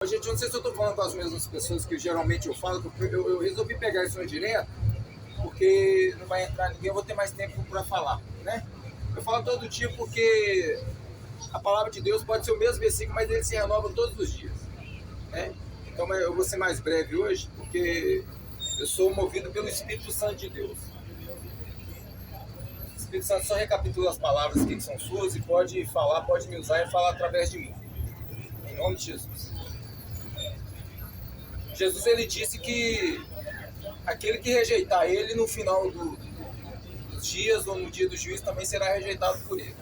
Gente, eu não sei se eu estou falando com as mesmas pessoas que geralmente eu falo, porque eu resolvi pegar isso direto, porque não vai entrar ninguém, eu vou ter mais tempo para falar, né? Eu falo todo dia porque a palavra de Deus pode ser o mesmo versículo, mas ele se renova todos os dias, né? Então eu vou ser mais breve hoje, porque eu sou movido pelo Espírito Santo de Deus. O Espírito Santo só recapitula as palavras que são suas e pode falar, pode me usar e falar através de mim. Em nome de Jesus. Jesus, ele disse que aquele que rejeitar ele no final dos dias ou no dia do juízo também será rejeitado por ele.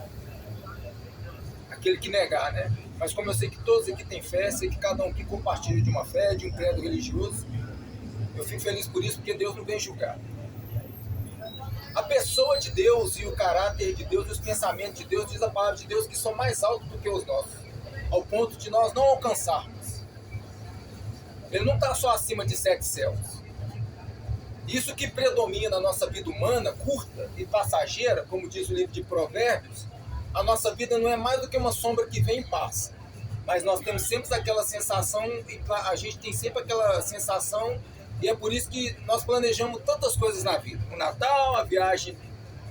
Aquele que negar, né? Mas como eu sei que todos aqui têm fé, sei que cada um aqui compartilha de uma fé, de um credo religioso, eu fico feliz por isso, porque Deus não vem julgar. A pessoa de Deus e o caráter de Deus e os pensamentos de Deus, diz a palavra de Deus, que são mais altos do que os nossos, ao ponto de nós não alcançarmos. Ele não está só acima de 7 céus. Isso que predomina na nossa vida humana, curta e passageira, como diz o livro de Provérbios, a nossa vida não é mais do que uma sombra que vem e passa. Mas nós temos sempre aquela sensação, e a gente tem sempre aquela sensação, e é por isso que nós planejamos tantas coisas na vida. O Natal, a viagem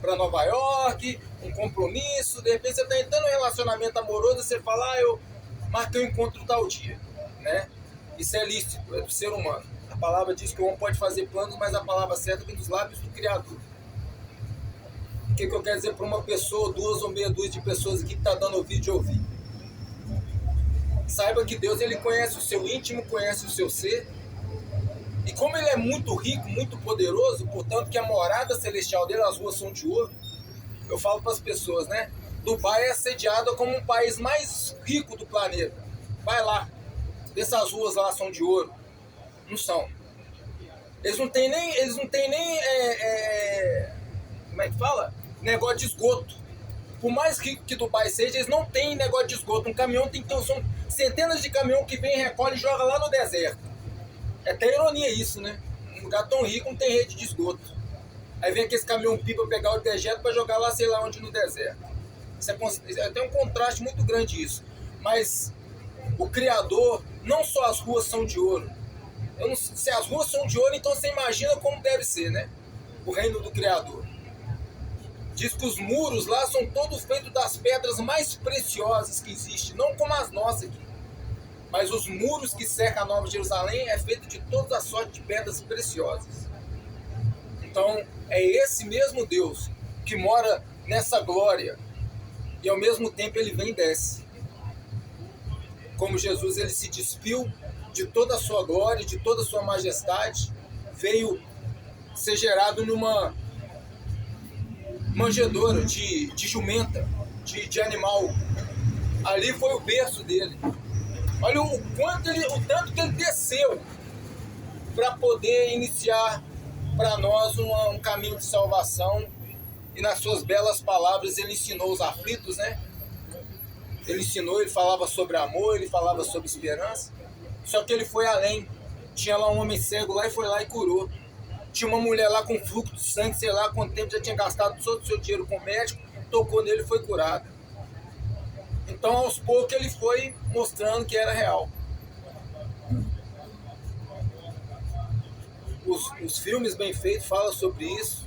para Nova York, um compromisso, de repente você está entrando em um relacionamento amoroso, você fala, eu marquei um encontro tal dia, né? Isso é lícito, é do ser humano. A palavra diz que o homem pode fazer planos, mas a palavra certa vem dos lábios do Criador. O que eu quero dizer para uma pessoa, duas ou meia dúzia de pessoas aqui que está dando ouvido de ouvir? Saiba que Deus, ele conhece o seu íntimo, conhece o seu ser. E como ele é muito rico, muito poderoso, portanto que a morada celestial dele, as ruas são de ouro. Eu falo para as pessoas, né? Dubai é assediada como um país mais rico do planeta. Vai lá. Essas ruas lá são de ouro. Não são. Eles não têm nem como é que fala? Negócio de esgoto. Por mais rico que Dubai seja, eles não têm negócio de esgoto. Um caminhão tem que ter, são centenas de caminhões que vem, recolhe e joga lá no deserto. É até ironia isso, né? Um lugar tão rico não tem rede de esgoto. Aí vem aquele caminhão pipa pegar o dejeto para jogar lá sei lá onde no deserto. Isso é até um contraste muito grande isso. Mas o Criador, não só as ruas são de ouro. Se as ruas são de ouro, então você imagina como deve ser, né? O reino do Criador. Diz que os muros lá são todos feitos das pedras mais preciosas que existem. Não como as nossas aqui. Mas os muros que cercam a Nova Jerusalém é feito de toda a sorte de pedras preciosas. Então, é esse mesmo Deus que mora nessa glória. E ao mesmo tempo ele vem e desce. Como Jesus, ele se despiu de toda a sua glória, de toda a sua majestade, veio ser gerado numa manjedoura de jumenta, de animal. Ali foi o berço dele. Olha o tanto que ele desceu para poder iniciar para nós um caminho de salvação. E nas suas belas palavras ele ensinou os aflitos, né? Ele ensinou, ele falava sobre amor, ele falava sobre esperança. Só que ele foi além. Tinha lá um homem cego lá e foi lá e curou. Tinha uma mulher lá com fluxo de sangue, sei lá quanto tempo já tinha gastado todo o seu dinheiro com o médico, tocou nele e foi curado. Então aos poucos ele foi mostrando que era real. Os filmes bem feitos falam sobre isso.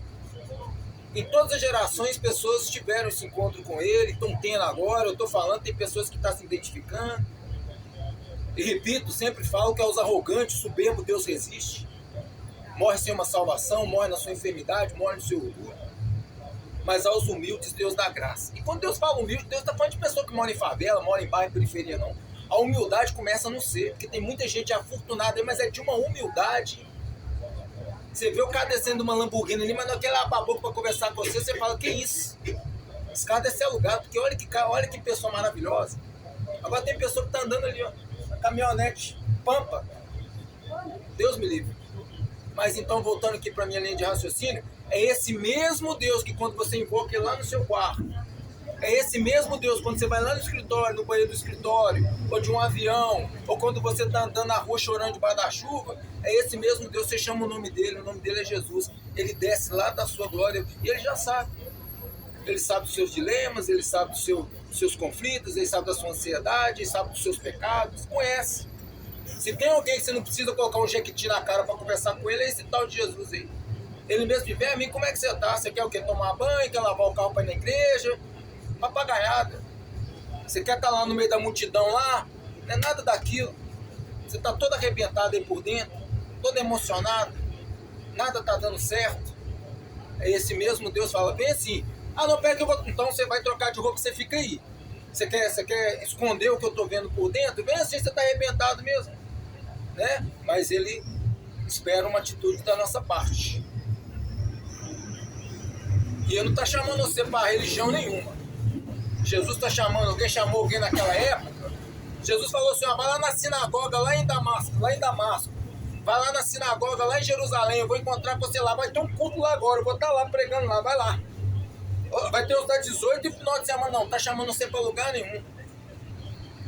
Em todas as gerações, pessoas tiveram esse encontro com ele, estão tendo agora, eu estou falando, tem pessoas que estão se identificando. E repito, sempre falo que aos arrogantes, soberbo, Deus resiste. Morre sem uma salvação, morre na sua enfermidade, morre no seu orgulho. Mas aos humildes, Deus dá graça. E quando Deus fala humilde, Deus está falando de pessoa que mora em favela, mora em bairro, periferia, não. A humildade começa no ser, porque tem muita gente afortunada, mas é de uma humildade. Você vê o cara descendo uma Lamborghini ali, mas não é aquele ababoco para conversar com você, você fala, que isso? Esse cara deve ser alugado, porque olha que pessoa maravilhosa. Agora tem pessoa que está andando ali, ó, na caminhonete, pampa. Deus me livre. Mas então, voltando aqui para a minha linha de raciocínio, é esse mesmo Deus que quando você invoca ele lá no seu quarto, é esse mesmo Deus quando você vai lá no escritório, no banheiro do escritório, ou de um avião, ou quando você está andando na rua chorando debaixo da chuva, é esse mesmo Deus, você chama o nome dele é Jesus. Ele desce lá da sua glória e ele já sabe. Ele sabe dos seus dilemas, ele sabe dos seus conflitos, ele sabe da sua ansiedade, ele sabe dos seus pecados, conhece. Se tem alguém que você não precisa colocar um jequiti na cara para conversar com ele, é esse tal de Jesus aí. Ele mesmo de ver, amigo, como é que você tá? Você quer o quê? Tomar banho, quer lavar o carro para ir na igreja? Papagaiada. Você quer estar lá no meio da multidão lá? Não é nada daquilo. Você está todo arrebentado aí por dentro, todo emocionado, nada está dando certo. É esse mesmo Deus fala bem assim, ah não, pera que eu vou... Então você vai trocar de roupa, você fica aí. Você quer esconder o que eu estou vendo por dentro? Vem assim, você está arrebentado mesmo. Né? Mas ele espera uma atitude da nossa parte. E ele não está chamando você para religião nenhuma. Jesus está chamando, alguém chamou alguém naquela época. Jesus falou assim, ó, vai lá na sinagoga, lá em Damasco. Vai lá na sinagoga, lá em Jerusalém, eu vou encontrar você lá, vai ter um culto lá agora, eu vou estar lá pregando lá, vai lá. Vai ter os da 18 e final de semana, não, tá chamando você para lugar nenhum.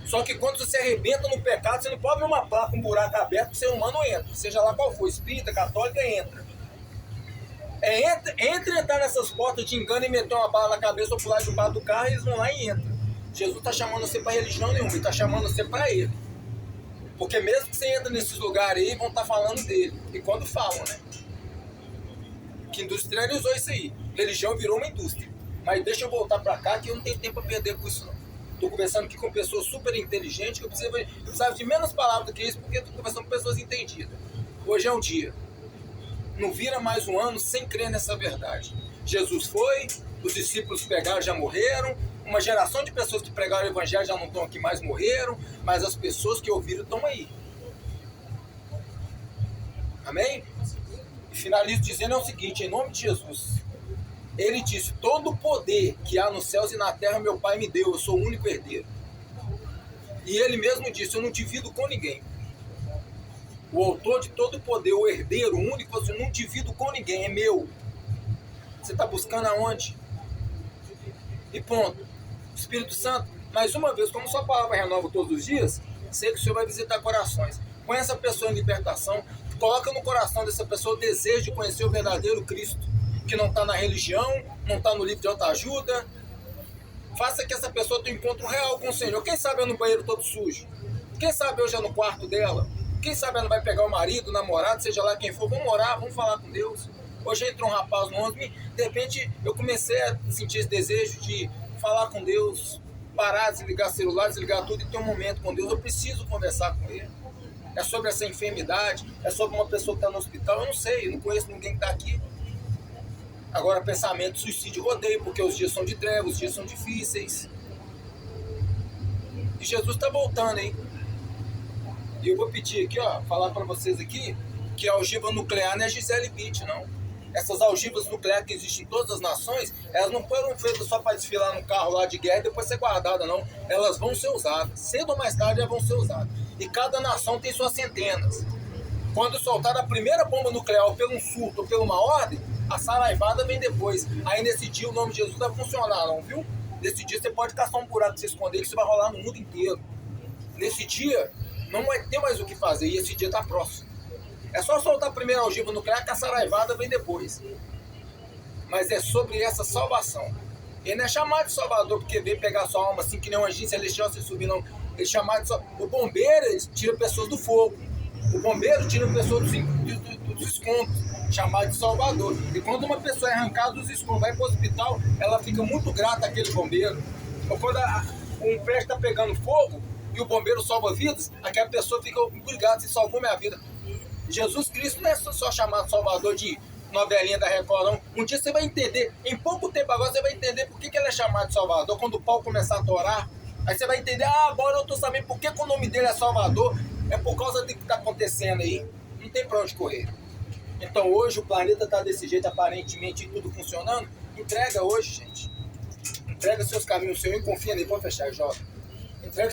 Só que quando você arrebenta no pecado, você não pode ver uma placa, um buraco aberto, que o ser humano entra. Seja lá qual for, espírita, católica, entra. Entre entrar nessas portas de engano e meter uma bala na cabeça ou pular debaixo do carro, eles vão lá e entram. Jesus está chamando você para religião nenhuma, ele está chamando você para ele. Porque mesmo que você entra nesses lugares aí, vão estar falando dele. E quando falam, né? Que industrializou isso aí. Religião virou uma indústria. Mas deixa eu voltar para cá que eu não tenho tempo para perder com isso não. Estou conversando aqui com pessoas super inteligentes, que eu precisava de menos palavras do que isso, porque estou conversando com pessoas entendidas. Hoje é um dia. Não vira mais um ano sem crer nessa verdade. Jesus foi, os discípulos pegaram, já morreram, uma geração de pessoas que pregaram o evangelho já não estão aqui mais, morreram, mas as pessoas que ouviram estão aí. Amém? E finalizo dizendo o seguinte, em nome de Jesus, ele disse, todo o poder que há nos céus e na terra meu Pai me deu, eu sou o único herdeiro. E ele mesmo disse, eu não divido com ninguém. O autor de todo o poder, o herdeiro, o único, eu não divido com ninguém, é meu. Você está buscando aonde? E ponto. Espírito Santo, mais uma vez, como sua palavra renova todos os dias, sei que o Senhor vai visitar corações. Põe essa pessoa em libertação, coloca no coração dessa pessoa o desejo de conhecer o verdadeiro Cristo, que não está na religião, não está no livro de autoajuda. Faça que essa pessoa tenha um encontro real com o Senhor. Quem sabe é no banheiro todo sujo? Quem sabe hoje é no quarto dela? Quem sabe ela não vai pegar o marido, o namorado, seja lá quem for, vamos orar, vamos falar com Deus. Hoje entrou um rapaz no ônibus, de repente eu comecei a sentir esse desejo de falar com Deus, parar, desligar celular, desligar tudo e ter um momento com Deus. Eu preciso conversar com Ele. É sobre essa enfermidade, é sobre uma pessoa que está no hospital, eu não sei, eu não conheço ninguém que está aqui. Agora, pensamento de suicídio rodeio, porque os dias são de trevas, os dias são difíceis. E Jesus está voltando, hein? E eu vou pedir aqui, ó, falar para vocês aqui, que a algiva nuclear não é Gisele Bündchen, não. Essas algivas nucleares que existem em todas as nações, elas não foram feitas só para desfilar num carro lá de guerra e depois ser guardada, não. Elas vão ser usadas. Cedo ou mais tarde, elas vão ser usadas. E cada nação tem suas centenas. Quando soltar a primeira bomba nuclear, ou pelo um surto, ou por uma ordem, a saraivada vem depois. Aí nesse dia o nome de Jesus vai funcionar, não, viu? Nesse dia você pode caçar um buraco pra se esconder, que isso vai rolar no mundo inteiro. Nesse dia, não vai ter mais o que fazer, e esse dia está próximo. É só soltar a primeira algiva nuclear que a saraivada vem depois. Mas é sobre essa salvação. Ele não é chamado de salvador porque veio pegar sua alma assim que nem um anjinho celestial se subir, não. Ele é chamado de salvador. O bombeiro, ele tira pessoas do fogo. O bombeiro tira pessoas dos escombros, chamado de salvador. E quando uma pessoa é arrancada dos escombros, vai para o hospital, ela fica muito grata àquele bombeiro. Ou quando um prédio está pegando fogo e o bombeiro salva vidas, aquela pessoa fica obrigada, se salvou minha vida. Jesus Cristo não é só chamado Salvador de novelinha da Record, não. Um dia você vai entender, em pouco tempo agora você vai entender por que ele é chamado de Salvador. Quando o pau começar a torar, aí você vai entender, agora eu estou sabendo por que o nome dele é Salvador. É por causa do que está acontecendo aí. Não tem para onde correr. Então hoje o planeta está desse jeito, aparentemente tudo funcionando. Entrega hoje, gente. Entrega seus caminhos, Senhor, e confia nele. Pode fechar, Jota.